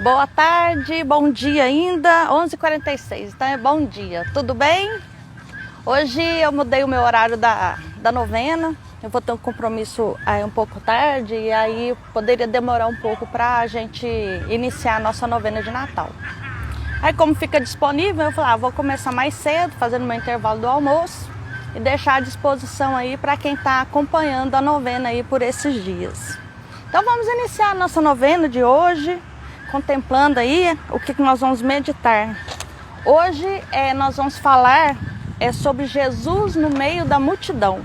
Boa tarde, bom dia ainda, 11h46, então é bom dia, tudo bem? Hoje eu mudei o meu horário da novena, eu vou ter um compromisso aí um pouco tarde e aí poderia demorar um pouco para a gente iniciar a nossa novena de Natal. Aí como fica disponível, eu falei, vou começar mais cedo, fazendo meu intervalo do almoço e deixar à disposição aí para quem está acompanhando a novena aí por esses dias. Então vamos iniciar a nossa novena de hoje, contemplando aí o que nós vamos meditar. Hoje nós vamos falar sobre Jesus no meio da multidão.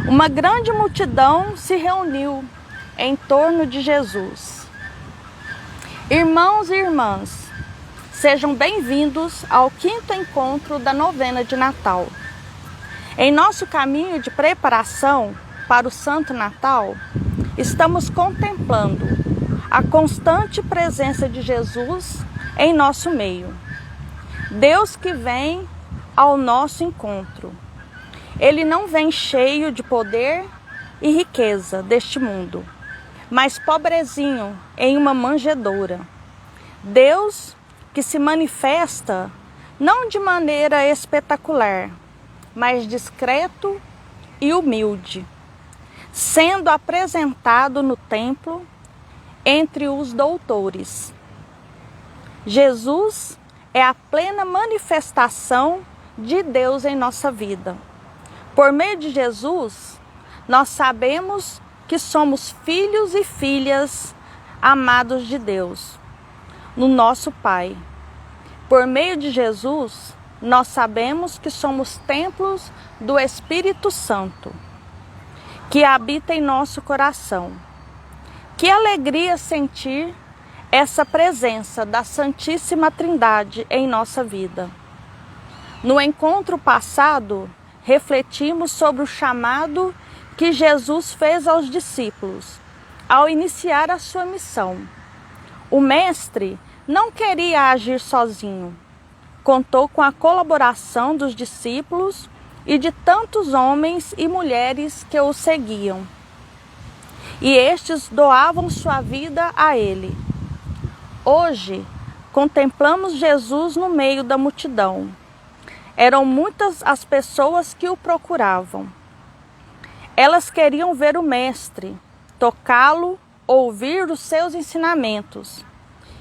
Uma grande multidão se reuniu em torno de Jesus. Irmãos e irmãs, sejam bem-vindos ao 5º encontro da novena de Natal. Em nosso caminho de preparação para o Santo Natal, estamos contemplando a constante presença de Jesus em nosso meio. Deus que vem ao nosso encontro. Ele não vem cheio de poder e riqueza deste mundo, mas pobrezinho em uma manjedoura. Deus que se manifesta não de maneira espetacular, mas discreto e humilde, sendo apresentado no templo entre os doutores. Jesus é a plena manifestação de Deus em nossa vida. Por meio de Jesus, nós sabemos que somos filhos e filhas amados de Deus, no nosso Pai. Por meio de Jesus, nós sabemos que somos templos do Espírito Santo, que habita em nosso coração. Que alegria sentir essa presença da Santíssima Trindade em nossa vida. No encontro passado, refletimos sobre o chamado que Jesus fez aos discípulos ao iniciar a sua missão. O Mestre não queria agir sozinho. Contou com a colaboração dos discípulos e de tantos homens e mulheres que o seguiam. E estes doavam sua vida a ele. Hoje, contemplamos Jesus no meio da multidão. Eram muitas as pessoas que o procuravam. Elas queriam ver o Mestre, tocá-lo, ouvir os seus ensinamentos.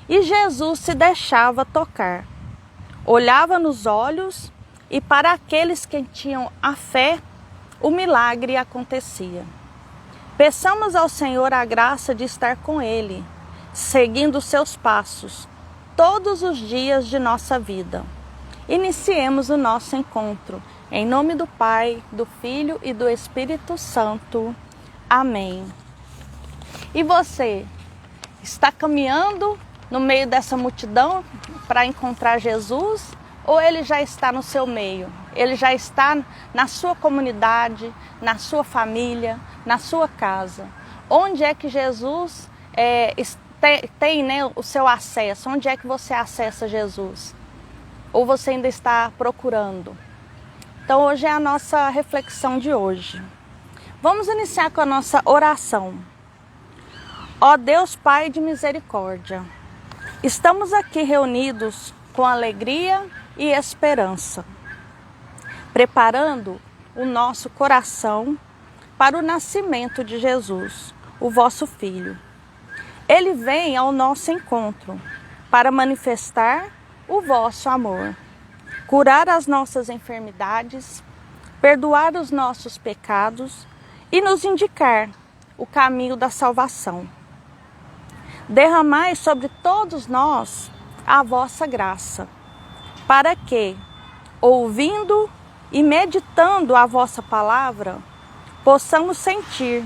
E Jesus se deixava tocar. Olhava nos olhos e para aqueles que tinham a fé, o milagre acontecia. Peçamos ao Senhor a graça de estar com Ele, seguindo seus passos, todos os dias de nossa vida. Iniciemos o nosso encontro. Em nome do Pai, do Filho e do Espírito Santo. Amém. E você, está caminhando no meio dessa multidão para encontrar Jesus? Ou ele já está no seu meio? Ele já está na sua comunidade, na sua família, na sua casa? Onde é que Jesus tem, né, o seu acesso? Onde é que você acessa Jesus? Ou você ainda está procurando? Então hoje é a nossa reflexão de hoje. Vamos iniciar com a nossa oração. Ó Deus Pai de misericórdia, estamos aqui reunidos com alegria e esperança, preparando o nosso coração para o nascimento de Jesus, o vosso Filho. Ele vem ao nosso encontro para manifestar o vosso amor, curar as nossas enfermidades, perdoar os nossos pecados e nos indicar o caminho da salvação. Derramai sobre todos nós a vossa graça, para que, ouvindo e meditando a vossa palavra, possamos sentir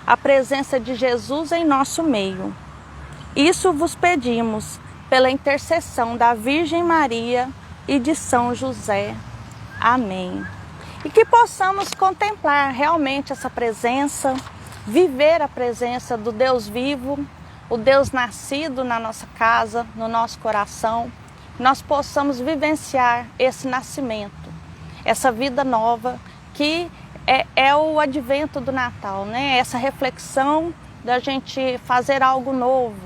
a presença de Jesus em nosso meio. Isso vos pedimos pela intercessão da Virgem Maria e de São José. Amém. E que possamos contemplar realmente essa presença, viver a presença do Deus vivo, o Deus nascido na nossa casa, no nosso coração. Nós possamos vivenciar esse nascimento, essa vida nova que é o advento do Natal, né? Essa reflexão da gente fazer algo novo,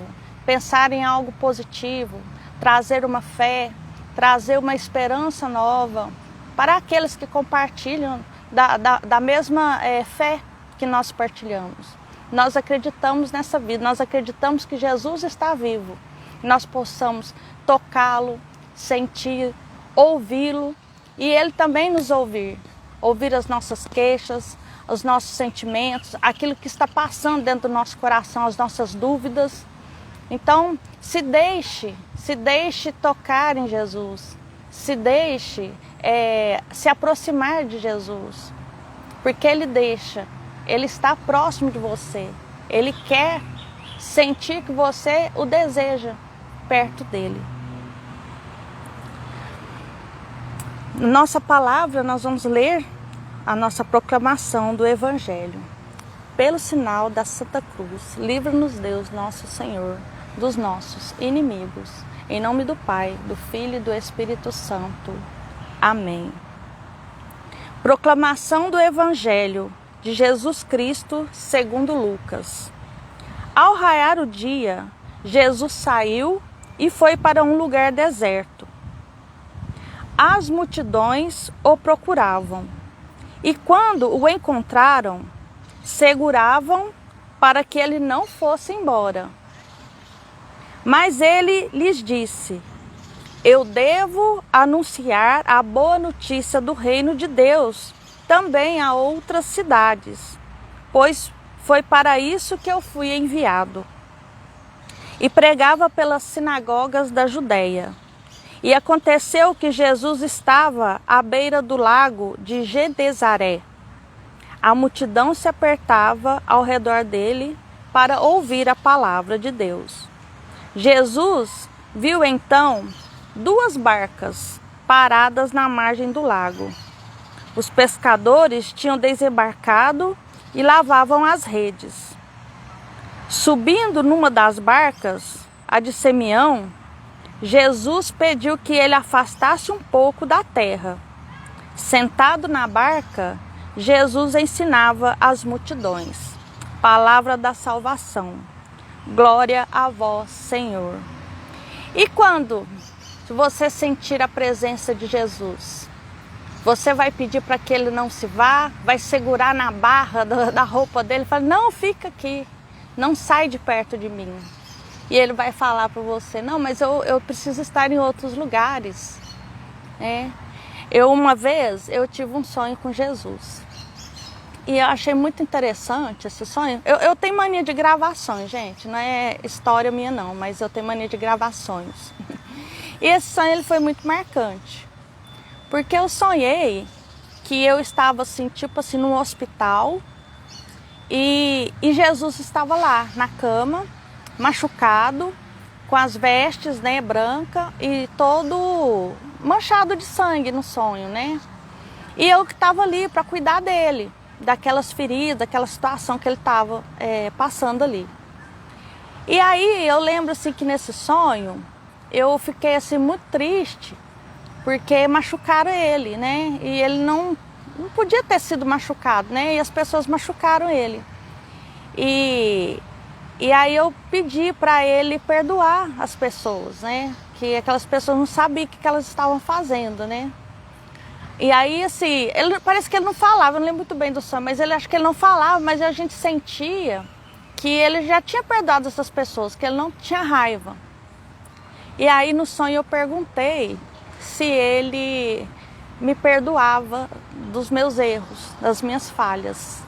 pensar em algo positivo, trazer uma fé, trazer uma esperança nova para aqueles que compartilham da mesma fé que nós partilhamos. Nós acreditamos nessa vida, nós acreditamos que Jesus está vivo. Nós possamos tocá-lo, sentir, ouvi-lo e Ele também nos ouvir as nossas queixas, os nossos sentimentos, aquilo que está passando dentro do nosso coração, as nossas dúvidas. Então, se deixe tocar em Jesus, se deixe se aproximar de Jesus, porque Ele está próximo de você, Ele quer sentir que você o deseja perto dele. Nossa palavra, nós vamos ler a nossa proclamação do Evangelho. Pelo sinal da Santa Cruz, livra-nos Deus, nosso Senhor, dos nossos inimigos. Em nome do Pai, do Filho e do Espírito Santo. Amém. Proclamação do Evangelho de Jesus Cristo segundo Lucas. Ao raiar o dia, Jesus saiu e foi para um lugar deserto. As multidões o procuravam, e quando o encontraram, seguravam para que ele não fosse embora. Mas ele lhes disse: eu devo anunciar a boa notícia do reino de Deus também a outras cidades, pois foi para isso que eu fui enviado. E pregava pelas sinagogas da Judeia. E aconteceu que Jesus estava à beira do lago de Genezaré. A multidão se apertava ao redor dele para ouvir a palavra de Deus. Jesus viu então 2 barcas paradas na margem do lago. Os pescadores tinham desembarcado e lavavam as redes. Subindo numa das barcas, a de Simeão, Jesus pediu que ele afastasse um pouco da terra. Sentado na barca, Jesus ensinava as multidões. Palavra da salvação. Glória a vós, Senhor. E quando você sentir a presença de Jesus, você vai pedir para que ele não se vá, vai segurar na barra da roupa dele e falar: não, fica aqui, não sai de perto de mim. E ele vai falar para você: não, mas eu preciso estar em outros lugares. Uma vez eu tive um sonho com Jesus. E eu achei muito interessante esse sonho. Eu tenho mania de gravações, gente. Não é história minha não, mas eu tenho mania de gravações. E esse sonho ele foi muito marcante. Porque eu sonhei que eu estava assim, tipo assim, num hospital. E Jesus estava lá, na cama, machucado, com as vestes, né, branca e todo manchado de sangue no sonho, né? E eu que estava ali para cuidar dele, daquelas feridas, daquela situação que ele estava passando ali. E aí eu lembro assim que nesse sonho eu fiquei assim muito triste, porque machucaram ele, né? E ele não podia ter sido machucado, né? E as pessoas machucaram ele. E aí eu pedi para ele perdoar as pessoas, né? Que aquelas pessoas não sabiam o que elas estavam fazendo, né? E aí, assim, parece que ele não falava, eu não lembro muito bem do sonho, mas acho que ele não falava, mas a gente sentia que ele já tinha perdoado essas pessoas, que ele não tinha raiva. E aí no sonho eu perguntei se ele me perdoava dos meus erros, das minhas falhas.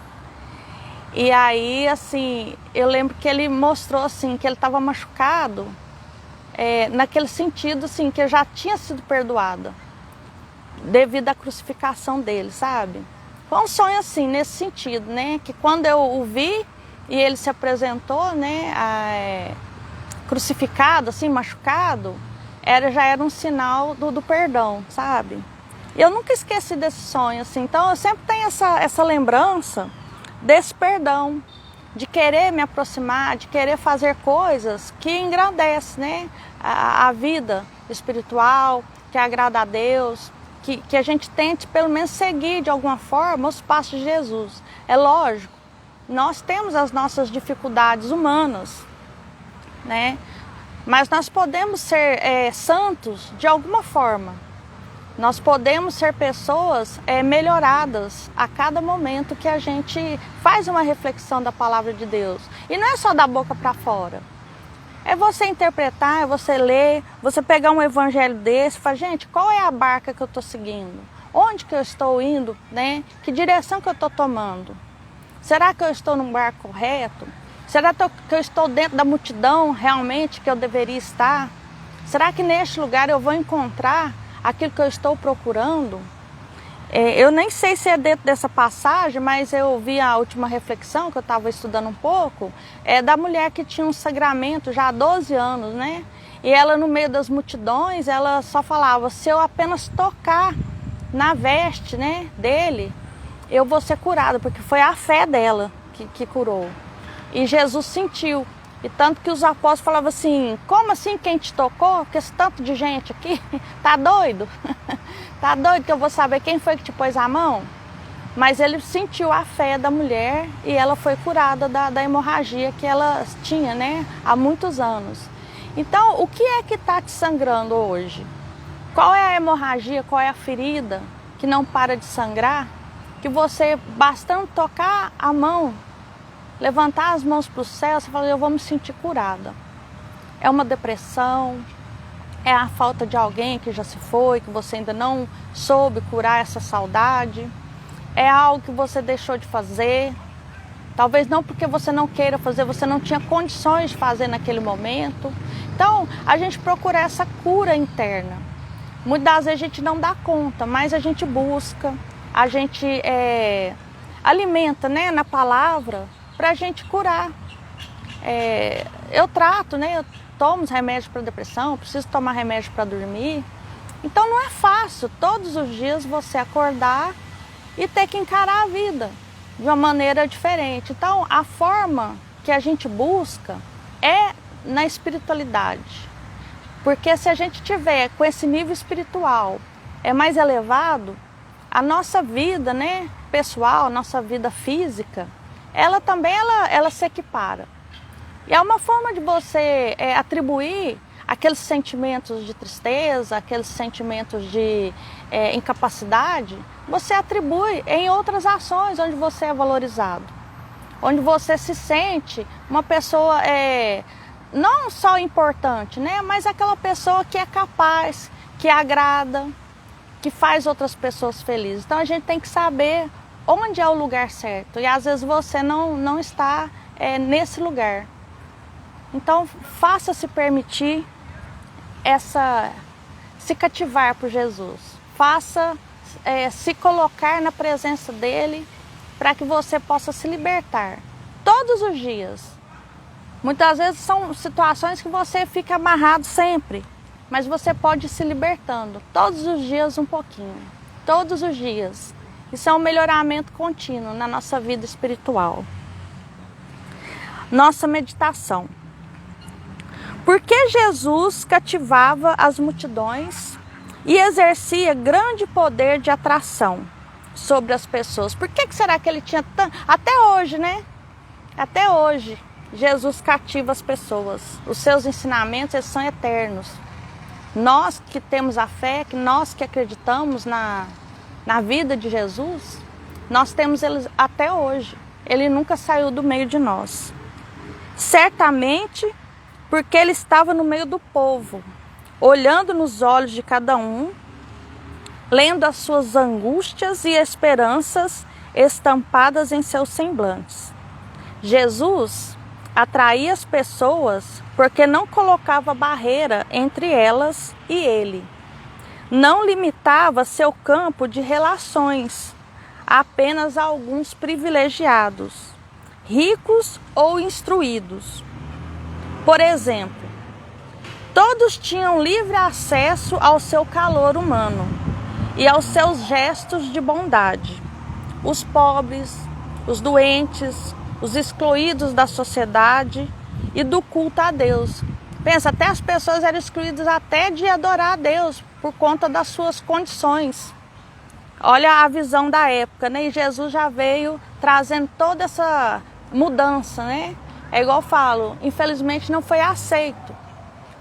E aí, assim, eu lembro que ele mostrou, assim, que ele estava machucado, naquele sentido, assim, que eu já tinha sido perdoada, devido à crucificação dele, sabe? Foi um sonho, assim, nesse sentido, né? Que quando eu o vi e ele se apresentou, né, crucificado, assim, machucado, já era um sinal do perdão, sabe? Eu nunca esqueci desse sonho, assim, então eu sempre tenho essa lembrança desse perdão, de querer me aproximar, de querer fazer coisas que engrandecem, né, a vida espiritual, que agrada a Deus, que a gente tente pelo menos seguir de alguma forma os passos de Jesus. É lógico, nós temos as nossas dificuldades humanas, né? mas nós podemos ser santos de alguma forma. Nós podemos ser pessoas melhoradas a cada momento que a gente faz uma reflexão da palavra de Deus. E não é só da boca para fora. É você interpretar, é você ler, você pegar um evangelho desse e falar, gente, qual é a barca que eu estou seguindo? Onde que eu estou indo, né? Que direção que eu estou tomando? Será que eu estou num barco correto? Será que eu estou dentro da multidão realmente que eu deveria estar? Será que neste lugar eu vou encontrar aquilo que eu estou procurando? Eu nem sei se é dentro dessa passagem, mas eu vi a última reflexão, que eu estava estudando um pouco, da mulher que tinha um sangramento já há 12 anos, né? E ela, no meio das multidões, ela só falava, se eu apenas tocar na veste, né, dele, eu vou ser curada, porque foi a fé dela que curou. E Jesus sentiu. E tanto que os apóstolos falavam assim, como assim quem te tocou? Porque esse tanto de gente aqui, tá doido? Tá doido que eu vou saber quem foi que te pôs a mão? Mas ele sentiu a fé da mulher e ela foi curada da hemorragia que ela tinha, né, há muitos anos. Então, o que é que está te sangrando hoje? Qual é a hemorragia, qual é a ferida que não para de sangrar? Que você, bastando tocar a mão, levantar as mãos para o céu, você fala, eu vou me sentir curada. É uma depressão, é a falta de alguém que já se foi, que você ainda não soube curar essa saudade. É algo que você deixou de fazer. Talvez não porque você não queira fazer, você não tinha condições de fazer naquele momento. Então, a gente procura essa cura interna. Muitas vezes a gente não dá conta, mas a gente busca, a gente alimenta, né, na palavra, para a gente curar. Eu trato, né? Eu tomo remédios para depressão, preciso tomar remédio para dormir. Então não é fácil todos os dias você acordar e ter que encarar a vida de uma maneira diferente. Então a forma que a gente busca é na espiritualidade. Porque se a gente tiver com esse nível espiritual mais elevado, a nossa vida, né, pessoal, a nossa vida física, ela também ela se equipara. E é uma forma de você atribuir aqueles sentimentos de tristeza, aqueles sentimentos de incapacidade, você atribui em outras ações onde você é valorizado. Onde você se sente uma pessoa não só importante, né, mas aquela pessoa que é capaz, que agrada, que faz outras pessoas felizes. Então a gente tem que saber onde é o lugar certo. E às vezes você não está nesse lugar. Então faça-se permitir se cativar por Jesus. Faça se colocar na presença dele para que você possa se libertar. Todos os dias. Muitas vezes são situações que você fica amarrado sempre. Mas você pode ir se libertando. Todos os dias um pouquinho. Todos os dias. Isso é um melhoramento contínuo na nossa vida espiritual. Nossa meditação. Por que Jesus cativava as multidões e exercia grande poder de atração sobre as pessoas? Por que será que ele tinha tanto... Até hoje, né? Até hoje, Jesus cativa as pessoas. Os seus ensinamentos, eles são eternos. Nós que temos a fé, nós que acreditamos na vida de Jesus, nós temos ele até hoje. Ele nunca saiu do meio de nós. Certamente porque ele estava no meio do povo, olhando nos olhos de cada um, lendo as suas angústias e esperanças estampadas em seus semblantes. Jesus atraía as pessoas porque não colocava barreira entre elas e ele. Não limitava seu campo de relações a apenas alguns privilegiados, ricos ou instruídos. Por exemplo, todos tinham livre acesso ao seu calor humano e aos seus gestos de bondade. Os pobres, os doentes, os excluídos da sociedade e do culto a Deus. Pensa, até as pessoas eram excluídas até de adorar a Deus por conta das suas condições. Olha a visão da época, né? E Jesus já veio trazendo toda essa mudança, né? É igual eu falo, infelizmente não foi aceito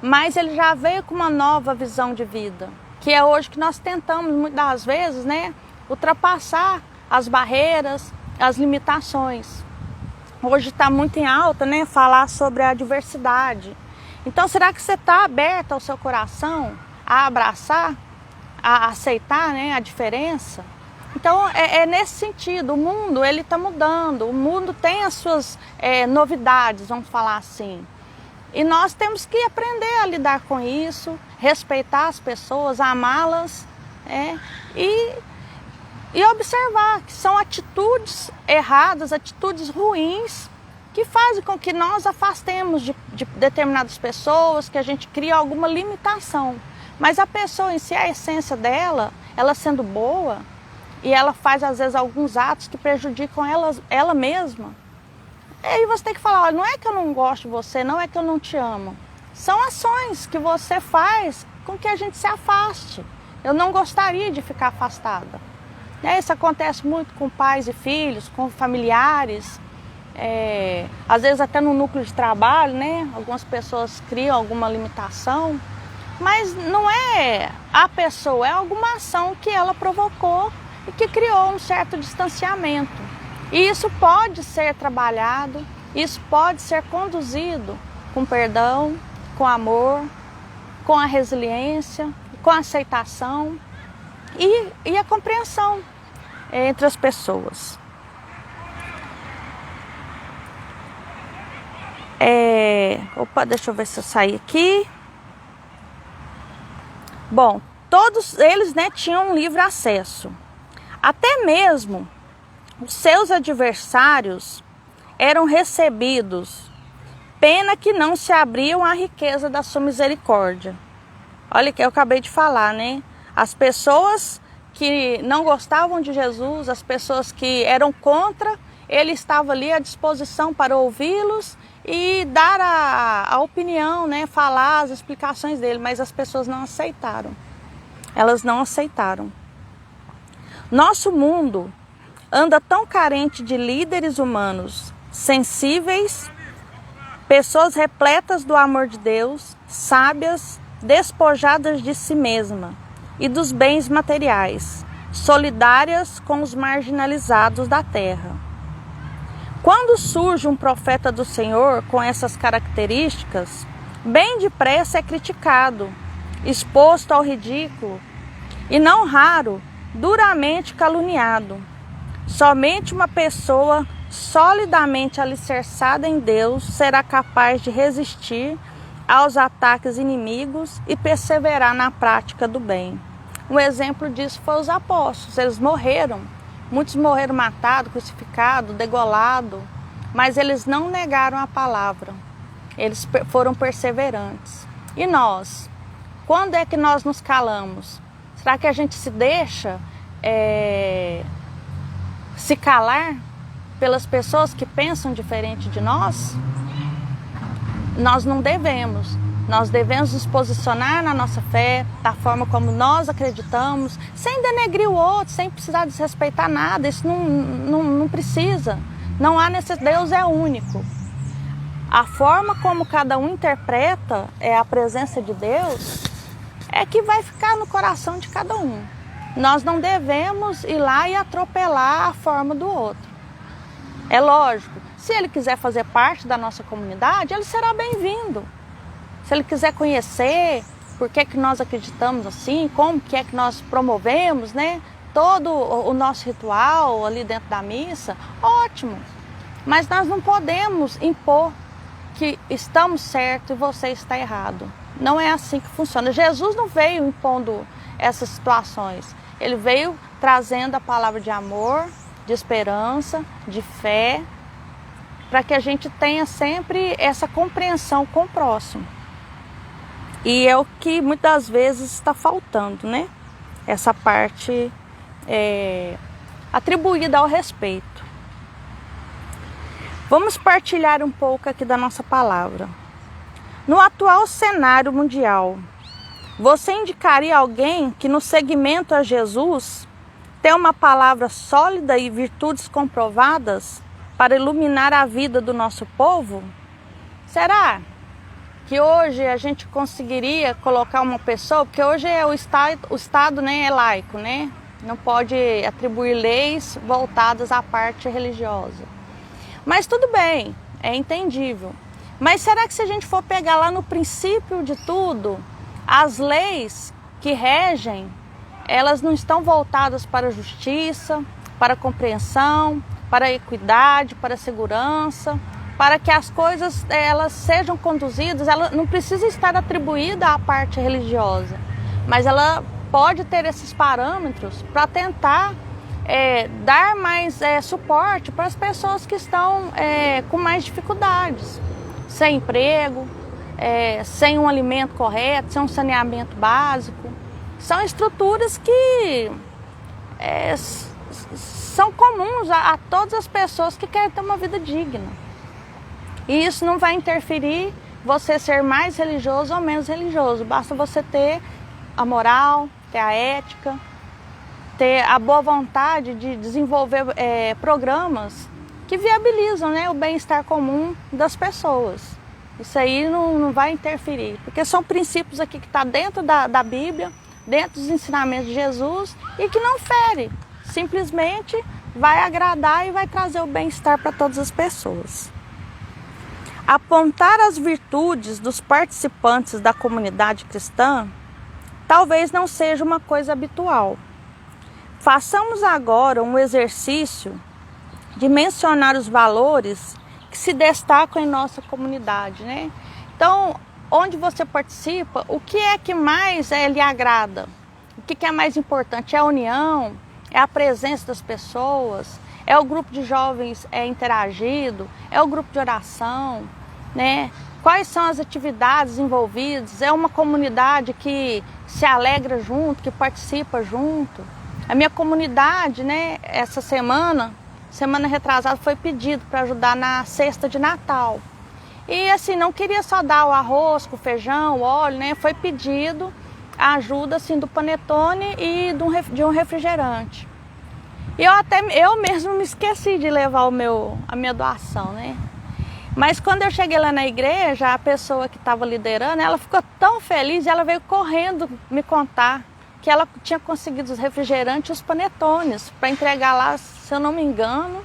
mas ele já veio com uma nova visão de vida, que é hoje que nós tentamos, muitas das vezes, né, ultrapassar as barreiras, as limitações. Hoje está muito em alta, né, falar sobre a diversidade. Então, será que você está aberto ao seu coração a abraçar, a aceitar, né, a diferença? Então, é nesse sentido. O mundo ele está mudando, o mundo tem as suas novidades, vamos falar assim. E nós temos que aprender a lidar com isso, respeitar as pessoas, amá-las, e observar que são atitudes erradas, atitudes ruins, que fazem com que nós afastemos de determinadas pessoas, que a gente cria alguma limitação. Mas a pessoa em si, a essência dela, ela sendo boa, e ela faz às vezes alguns atos que prejudicam ela mesma, aí você tem que falar, olha, não é que eu não gosto de você, não é que eu não te amo. São ações que você faz com que a gente se afaste. Eu não gostaria de ficar afastada. Isso acontece muito com pais e filhos, com familiares, às vezes até no núcleo de trabalho, né? Algumas pessoas criam alguma limitação, mas não é a pessoa, é alguma ação que ela provocou e que criou um certo distanciamento. E isso pode ser trabalhado, isso pode ser conduzido com perdão, com amor, com a resiliência, com a aceitação e a compreensão entre as pessoas. Deixa eu ver se eu saí aqui. Bom, todos eles, né, tinham livre acesso. Até mesmo os seus adversários eram recebidos, pena que não se abriam à riqueza da sua misericórdia. Olha que eu acabei de falar, né? As pessoas que não gostavam de Jesus, as pessoas que eram contra, ele estava ali à disposição para ouvi-los e dar a opinião, né? Falar as explicações dele, mas as pessoas não aceitaram. Elas não aceitaram. Nosso mundo anda tão carente de líderes humanos sensíveis, pessoas repletas do amor de Deus, sábias, despojadas de si mesma e dos bens materiais, solidárias com os marginalizados da terra. Quando surge um profeta do Senhor com essas características, bem depressa é criticado, exposto ao ridículo e, não raro, duramente caluniado. Somente uma pessoa solidamente alicerçada em Deus será capaz de resistir aos ataques inimigos e perseverar na prática do bem. Um exemplo disso foi os apóstolos. Eles morreram, muitos morreram matados, crucificados, degolados, mas eles não negaram a palavra. Eles foram perseverantes. E nós? Quando é que nós nos calamos? Será que a gente se deixa se calar pelas pessoas que pensam diferente de nós? Nós não devemos. Nós devemos nos posicionar na nossa fé, da forma como nós acreditamos, sem denegrir o outro, sem precisar desrespeitar nada. Isso não precisa. Não há necessidade. Deus é único. A forma como cada um interpreta a presença de Deus é que vai ficar no coração de cada um. Nós não devemos ir lá e atropelar a forma do outro. É lógico, se ele quiser fazer parte da nossa comunidade, ele será bem-vindo. Se ele quiser conhecer por que nós acreditamos assim, como que é que nós promovemos, né, todo o nosso ritual ali dentro da missa, ótimo. Mas nós não podemos impor que estamos certos e você está errado. Não é assim que funciona. Jesus não veio impondo essas situações. Ele veio trazendo a palavra de amor, de esperança, de fé, para que a gente tenha sempre essa compreensão com o próximo. E é o que muitas vezes está faltando, né? Essa parte atribuída ao respeito. Vamos partilhar um pouco aqui da nossa palavra. No atual cenário mundial, você indicaria alguém que no seguimento a Jesus tem uma palavra sólida e virtudes comprovadas para iluminar a vida do nosso povo? Será que hoje a gente conseguiria colocar uma pessoa, porque hoje o Estado, né, é laico, né? Não pode atribuir leis voltadas à parte religiosa. Mas tudo bem, é entendível. Mas será que se a gente for pegar lá no princípio de tudo, as leis que regem, elas não estão voltadas para a justiça, para a compreensão, para a equidade, para a segurança, para que as coisas elas sejam conduzidas, ela não precisa estar atribuída à parte religiosa, mas ela pode ter esses parâmetros para tentar dar mais suporte para as pessoas que estão com mais dificuldades, sem emprego, sem um alimento correto, sem um saneamento básico. São estruturas que são comuns a todas as pessoas que querem ter uma vida digna. E isso não vai interferir você ser mais religioso ou menos religioso. Basta você ter a moral, ter a ética, ter a boa vontade de desenvolver programas que viabilizam, né, o bem-estar comum das pessoas. Isso aí não vai interferir, porque são princípios aqui que estão dentro da Bíblia, dentro dos ensinamentos de Jesus e que não fere. Simplesmente vai agradar e vai trazer o bem-estar para todas as pessoas. Apontar as virtudes dos participantes da comunidade cristã talvez não seja uma coisa habitual. Façamos agora um exercício de mencionar os valores que se destacam em nossa comunidade, né? Então, onde você participa, o que é que mais lhe agrada? O que é mais importante? É a união? É a presença das pessoas? É o grupo de jovens interagido? É o grupo de oração? Né? Quais são as atividades envolvidas? É uma comunidade que se alegra junto, que participa junto? A minha comunidade, né, essa semana retrasada, foi pedido para ajudar na cesta de Natal. E assim, não queria só dar o arroz, o feijão, o óleo, né? Foi pedido a ajuda assim, do panetone e de um refrigerante. E eu mesmo me esqueci de levar a minha doação, né? Mas quando eu cheguei lá na igreja, a pessoa que estava liderando, ela ficou tão feliz, ela veio correndo me contar que ela tinha conseguido os refrigerantes e os panetones para entregar lá, se eu não me engano,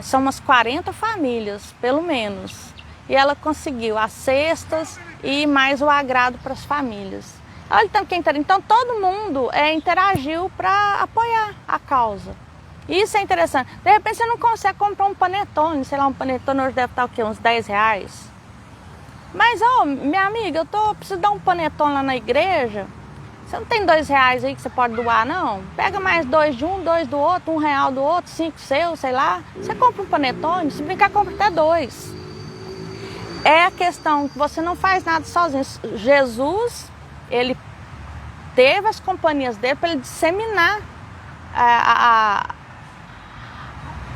são umas 40 famílias, pelo menos. E ela conseguiu as cestas e mais o agrado para as famílias. Olha, então todo mundo interagiu para apoiar a causa. Isso é interessante. De repente você não consegue comprar um panetone, sei lá, um panetone hoje deve estar o quê? Uns 10 reais. Mas, minha amiga, eu preciso dar um panetone lá na igreja. Você não tem 2 reais aí que você pode doar, não? Pega mais 2 de um, 2 do outro, 1 real do outro, 5 seu, sei lá. Você compra um panetone, se brincar, compra até 2. É a questão que você não faz nada sozinho. Jesus, ele teve as companhias dele para ele disseminar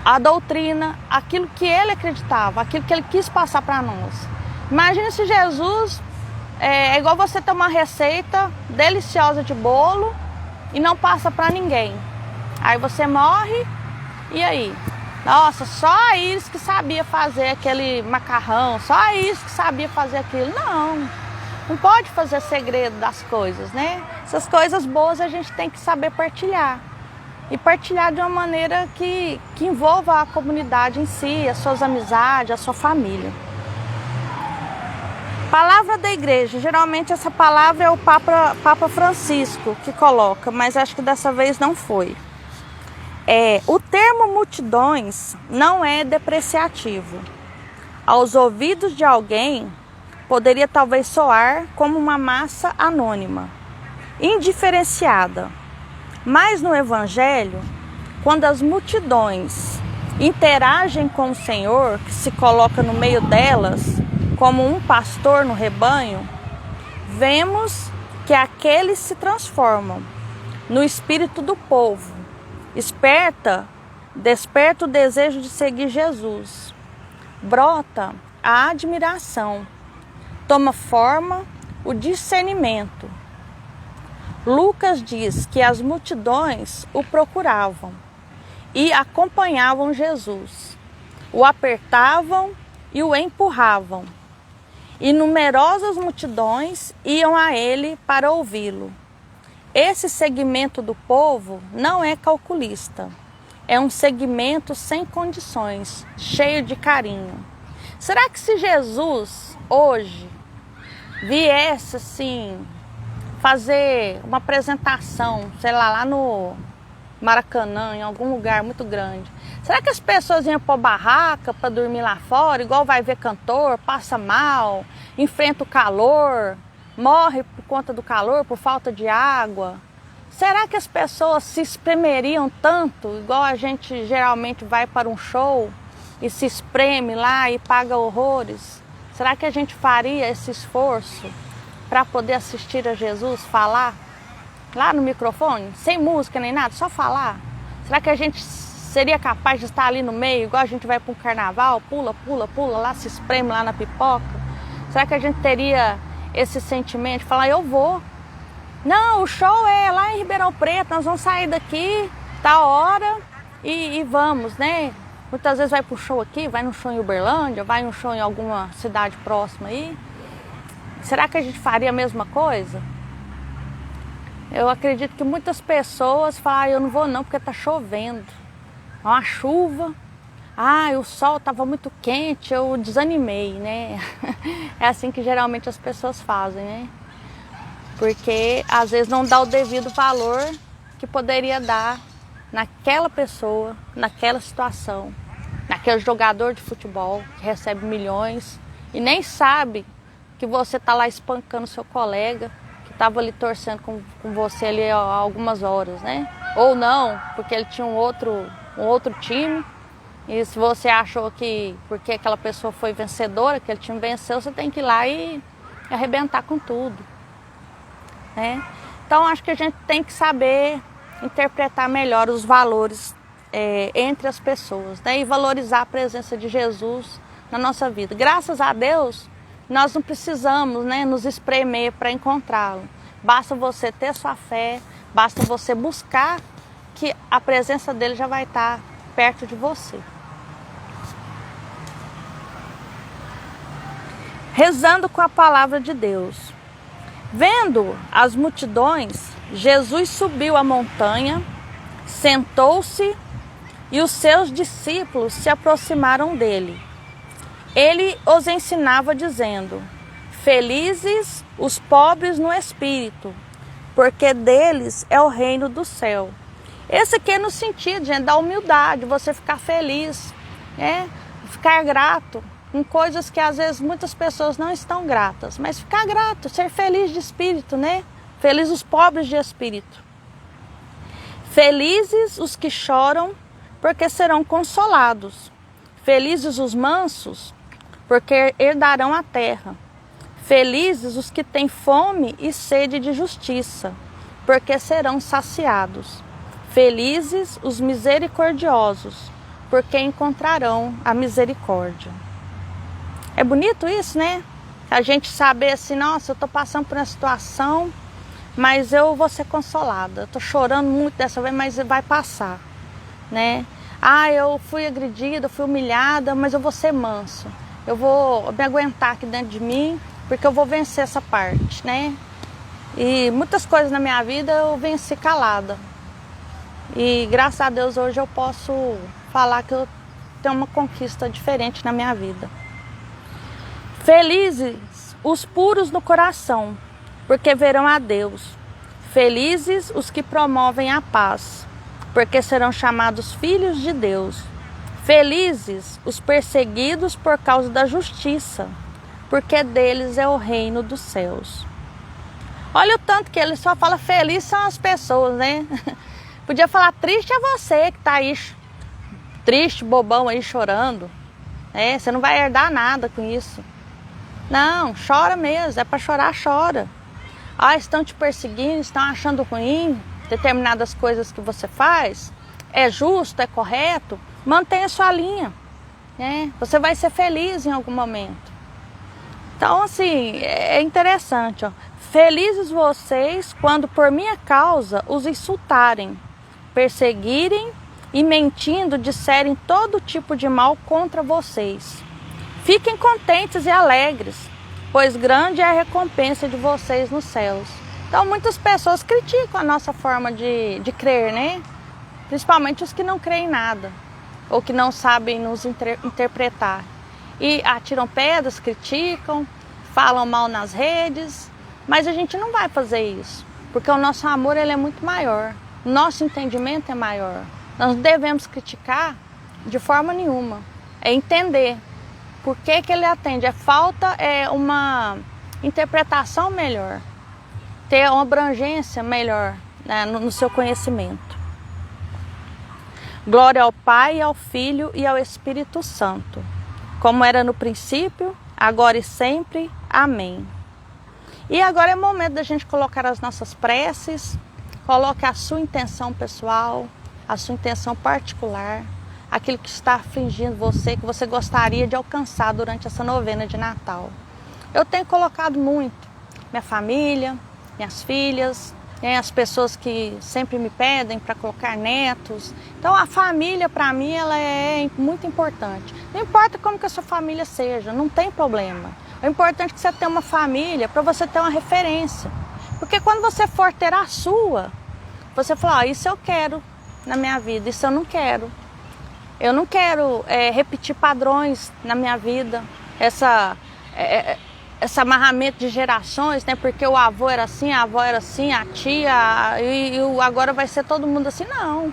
a doutrina, aquilo que ele acreditava, aquilo que ele quis passar para nós. Imagina se Jesus é igual você ter uma receita deliciosa de bolo e não passa para ninguém. Aí você morre e aí? Nossa, só a Iris que sabia fazer aquele macarrão, só a Iris que sabia fazer aquilo. Não pode fazer segredo das coisas, né? Essas coisas boas a gente tem que saber partilhar. E partilhar de uma maneira que envolva a comunidade em si, as suas amizades, a sua família. Palavra da igreja. Geralmente essa palavra é o Papa Francisco que coloca, mas acho que dessa vez não foi. O termo multidões não é depreciativo. Aos ouvidos de alguém, poderia talvez soar como uma massa anônima, indiferenciada. Mas no Evangelho, quando as multidões interagem com o Senhor, que se coloca no meio delas, como um pastor no rebanho, vemos que aqueles se transformam no espírito do povo, desperta o desejo de seguir Jesus, brota a admiração, toma forma o discernimento. Lucas diz que as multidões o procuravam e acompanhavam Jesus, o apertavam e o empurravam. e numerosas multidões iam a ele para ouvi-lo. Esse segmento do povo não é calculista, é um segmento sem condições, cheio de carinho. Será que se Jesus hoje viesse assim fazer uma apresentação, sei lá no Maracanã, em algum lugar muito grande, será que as pessoas iam pôr barraca para dormir lá fora, igual vai ver cantor, passa mal, enfrenta o calor, morre por conta do calor, por falta de água? Será que as pessoas se espremeriam tanto, igual a gente geralmente vai para um show e se espreme lá e paga horrores? Será que a gente faria esse esforço para poder assistir a Jesus falar lá no microfone, sem música nem nada, só falar? Será que a gente seria capaz de estar ali no meio, igual a gente vai para um carnaval, pula, pula, pula, lá se espreme lá na pipoca? Será que a gente teria esse sentimento de falar, eu vou? Não, o show é lá em Ribeirão Preto, nós vamos sair daqui, tá hora e vamos, né? Muitas vezes vai para um show aqui, vai num show em Uberlândia, vai num show em alguma cidade próxima aí. Será que a gente faria a mesma coisa? Eu acredito que muitas pessoas falam, eu não vou não porque tá chovendo. É uma chuva, o sol estava muito quente, eu desanimei, né? É assim que geralmente as pessoas fazem, né? Porque às vezes não dá o devido valor que poderia dar naquela pessoa, naquela situação, naquele jogador de futebol que recebe milhões e nem sabe que você está lá espancando seu colega que estava ali torcendo com você ali há algumas horas, né? Ou não, porque ele tinha um outro time, e se você achou que porque aquela pessoa foi vencedora, aquele time venceu, você tem que ir lá e arrebentar com tudo, né? Então acho que a gente tem que saber interpretar melhor os valores entre as pessoas, né? E valorizar a presença de Jesus na nossa vida. Graças a Deus, nós não precisamos, né, nos espremer para encontrá-lo. Basta você ter sua fé, basta você buscar que a presença dele já vai estar perto de você. Rezando com a palavra de Deus. Vendo as multidões, Jesus subiu a montanha, sentou-se e os seus discípulos se aproximaram dele. Ele os ensinava dizendo, felizes os pobres no espírito, porque deles é o reino do céu. Esse aqui é no sentido, gente, da humildade, você ficar feliz, né? Ficar grato com coisas que às vezes muitas pessoas não estão gratas, mas ficar grato, ser feliz de espírito, né? Felizes os pobres de espírito. Felizes os que choram, porque serão consolados. Felizes os mansos, porque herdarão a terra. Felizes os que têm fome e sede de justiça, porque serão saciados. Felizes os misericordiosos, porque encontrarão a misericórdia. É bonito isso, né? A gente saber assim, nossa, eu estou passando por uma situação, mas eu vou ser consolada. Eu estou chorando muito dessa vez, mas vai passar, né? Eu fui agredida, fui humilhada, mas eu vou ser manso. Eu vou me aguentar aqui dentro de mim, porque eu vou vencer essa parte, né? E muitas coisas na minha vida eu venci calada. E graças a Deus hoje eu posso falar que eu tenho uma conquista diferente na minha vida. Felizes os puros no coração, porque verão a Deus. Felizes os que promovem a paz, porque serão chamados filhos de Deus. Felizes os perseguidos por causa da justiça, porque deles é o reino dos céus. Olha o tanto que ele só fala feliz são as pessoas, né? Podia falar triste é você que está aí, triste, bobão aí chorando. Você não vai herdar nada com isso. Não, chora mesmo, é para chorar, chora. Estão te perseguindo, estão achando ruim determinadas coisas que você faz. É justo, é correto, mantenha sua linha, né? Você vai ser feliz em algum momento. Então, assim, é interessante, ó. Felizes vocês quando por minha causa os insultarem, perseguirem e mentindo disserem todo tipo de mal contra vocês. Fiquem contentes e alegres, pois grande é a recompensa de vocês nos céus. Então muitas pessoas criticam a nossa forma de crer, né? Principalmente os que não creem em nada, ou que não sabem nos interpretar. E atiram pedras, criticam, falam mal nas redes, mas a gente não vai fazer isso, porque o nosso amor ele é muito maior, o nosso entendimento é maior. Nós não devemos criticar de forma nenhuma, é entender por que ele atende. É uma interpretação melhor, ter uma abrangência melhor, né, no seu conhecimento. Glória ao Pai, ao Filho e ao Espírito Santo, como era no princípio, agora e sempre. Amém. E agora é o momento da gente colocar as nossas preces. Coloque a sua intenção pessoal, a sua intenção particular, aquilo que está afligindo você, que você gostaria de alcançar durante essa novena de Natal. Eu tenho colocado muito minha família, minhas filhas, as pessoas que sempre me pedem para colocar netos. Então a família para mim ela é muito importante. Não importa como que a sua família seja, não tem problema. O importante é que você tenha uma família para você ter uma referência. Porque quando você for ter a sua, você fala, isso eu quero na minha vida, isso eu não quero. Eu não quero repetir padrões na minha vida, esse amarramento de gerações, né? Porque o avô era assim, a avó era assim, a tia, e agora vai ser todo mundo assim, não.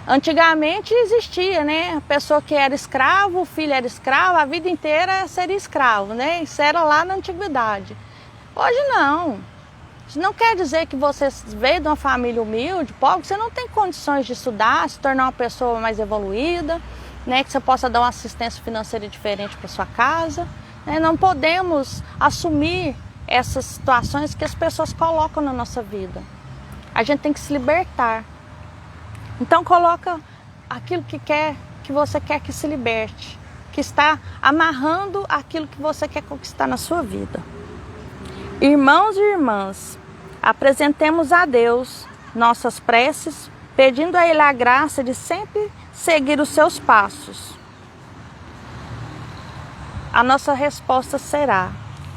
Antigamente existia, né? A pessoa que era escravo, o filho era escravo, a vida inteira seria escravo, né? Isso era lá na antiguidade. Hoje não. Isso não quer dizer que você veio de uma família humilde, pobre, você não tem condições de estudar, se tornar uma pessoa mais evoluída, né? Que você possa dar uma assistência financeira diferente para sua casa. Não podemos assumir essas situações que as pessoas colocam na nossa vida. A gente tem que se libertar. Então coloca aquilo que você quer que se liberte, que está amarrando aquilo que você quer conquistar na sua vida. Irmãos e irmãs, apresentemos a Deus nossas preces, pedindo a Ele a graça de sempre seguir os seus passos. A nossa resposta será: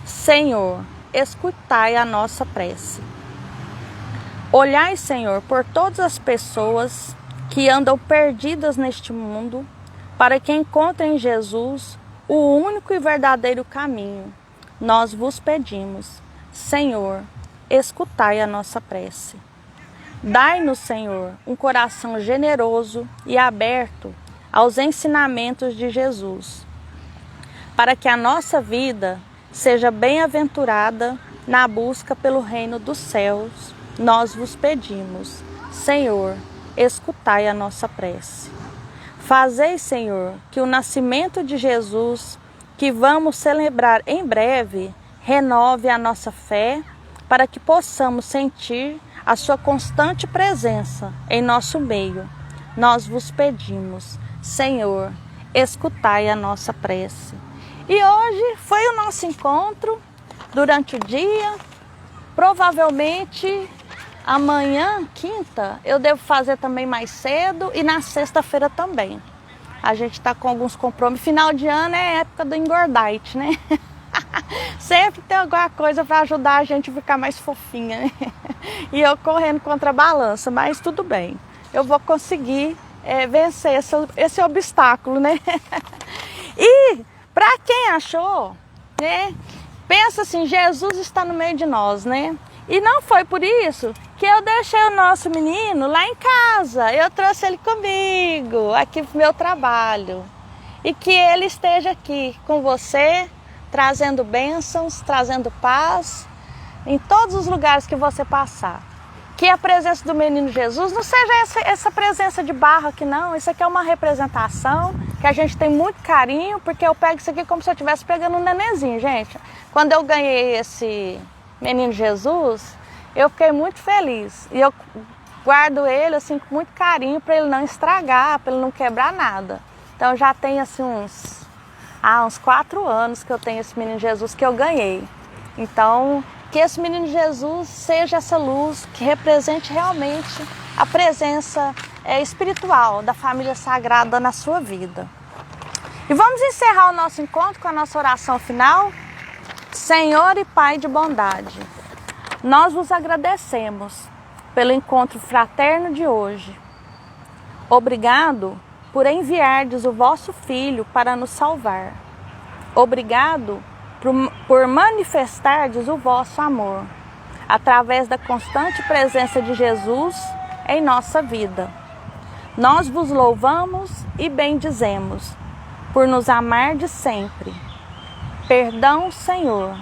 Senhor, escutai a nossa prece. Olhai, Senhor, por todas as pessoas que andam perdidas neste mundo, para que encontrem em Jesus o único e verdadeiro caminho. Nós vos pedimos, Senhor, escutai a nossa prece. Dai-nos, Senhor, um coração generoso e aberto aos ensinamentos de Jesus, para que a nossa vida seja bem-aventurada na busca pelo reino dos céus. Nós vos pedimos, Senhor, escutai a nossa prece. Fazei, Senhor, que o nascimento de Jesus, que vamos celebrar em breve, renove a nossa fé, para que possamos sentir a sua constante presença em nosso meio. Nós vos pedimos, Senhor, escutai a nossa prece. E hoje foi o nosso encontro durante o dia. Provavelmente amanhã, quinta, eu devo fazer também mais cedo e na sexta-feira também. A gente está com alguns compromissos. Final de ano é época do engordite, né? Sempre tem alguma coisa para ajudar a gente a ficar mais fofinha, né? E eu correndo contra a balança, mas tudo bem. Eu vou conseguir vencer esse obstáculo, né? E para quem achou, né? Pensa assim, Jesus está no meio de nós, né? E não foi por isso que eu deixei o nosso menino lá em casa. Eu trouxe ele comigo, aqui pro meu trabalho. E que ele esteja aqui com você, trazendo bênçãos, trazendo paz em todos os lugares que você passar. Que a presença do menino Jesus não seja essa presença de barro aqui, não. Isso aqui é uma representação que a gente tem muito carinho, porque eu pego isso aqui como se eu estivesse pegando um nenenzinho, gente. Quando eu ganhei esse menino Jesus, eu fiquei muito feliz. E eu guardo ele assim com muito carinho para ele não estragar, para ele não quebrar nada. Então já tem assim uns 4 anos que eu tenho esse menino Jesus que eu ganhei. Então, que esse menino Jesus seja essa luz que represente realmente a presença espiritual da família sagrada na sua vida. E vamos encerrar o nosso encontro com a nossa oração final. Senhor e Pai de bondade, nós vos agradecemos pelo encontro fraterno de hoje. Obrigado por enviardes o vosso Filho para nos salvar. Obrigado por manifestardes o vosso amor, através da constante presença de Jesus em nossa vida. Nós vos louvamos e bendizemos, por nos amardes sempre. Perdão, Senhor,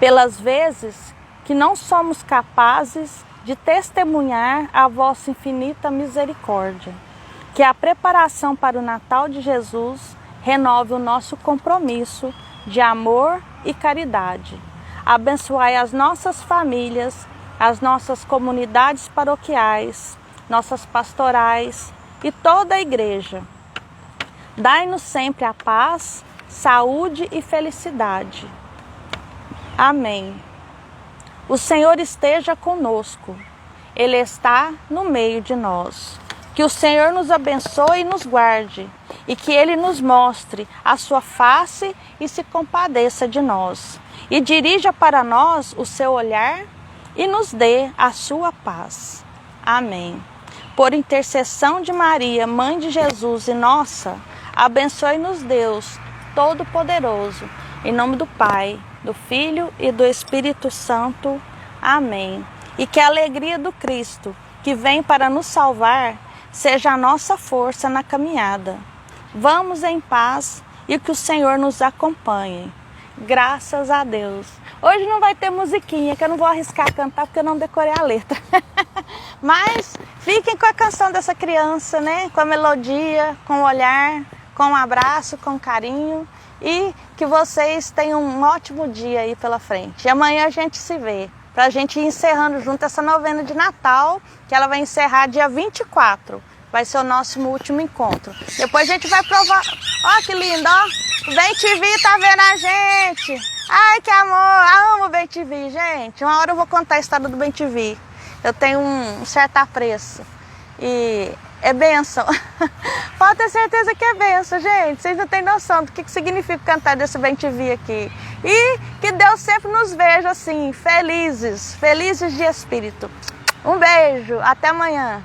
pelas vezes que não somos capazes de testemunhar a vossa infinita misericórdia. Que a preparação para o Natal de Jesus renove o nosso compromisso de amor e caridade. Abençoai as nossas famílias, as nossas comunidades paroquiais, nossas pastorais e toda a igreja. Dai-nos sempre a paz, saúde e felicidade. Amém. O Senhor esteja conosco. Ele está no meio de nós. Que o Senhor nos abençoe e nos guarde, e que Ele nos mostre a sua face e se compadeça de nós, e dirija para nós o seu olhar e nos dê a sua paz. Amém. Por intercessão de Maria, Mãe de Jesus e nossa, abençoe-nos Deus Todo-Poderoso, em nome do Pai, do Filho e do Espírito Santo. Amém. E que a alegria do Cristo, que vem para nos salvar, seja a nossa força na caminhada. Vamos em paz e que o Senhor nos acompanhe. Graças a Deus. Hoje não vai ter musiquinha, que eu não vou arriscar cantar porque eu não decorei a letra. Mas fiquem com a canção dessa criança, né? Com a melodia, com o olhar, com um abraço, com carinho. E que vocês tenham um ótimo dia aí pela frente. E amanhã a gente se vê, para a gente ir encerrando junto essa novena de Natal, que ela vai encerrar dia 24. Vai ser o nosso último encontro. Depois a gente vai provar. Ó, que lindo, ó. O Bem-TV tá vendo a gente. Ai, que amor. Amo o Bem-TV, gente. Uma hora eu vou contar a história do Bem-TV. Eu tenho um certo apreço. E é bênção. Pode ter certeza que é bênção, gente. Vocês não têm noção do que significa cantar desse Bem-TV aqui. E que Deus sempre nos veja assim, felizes, felizes de espírito. Um beijo, até amanhã.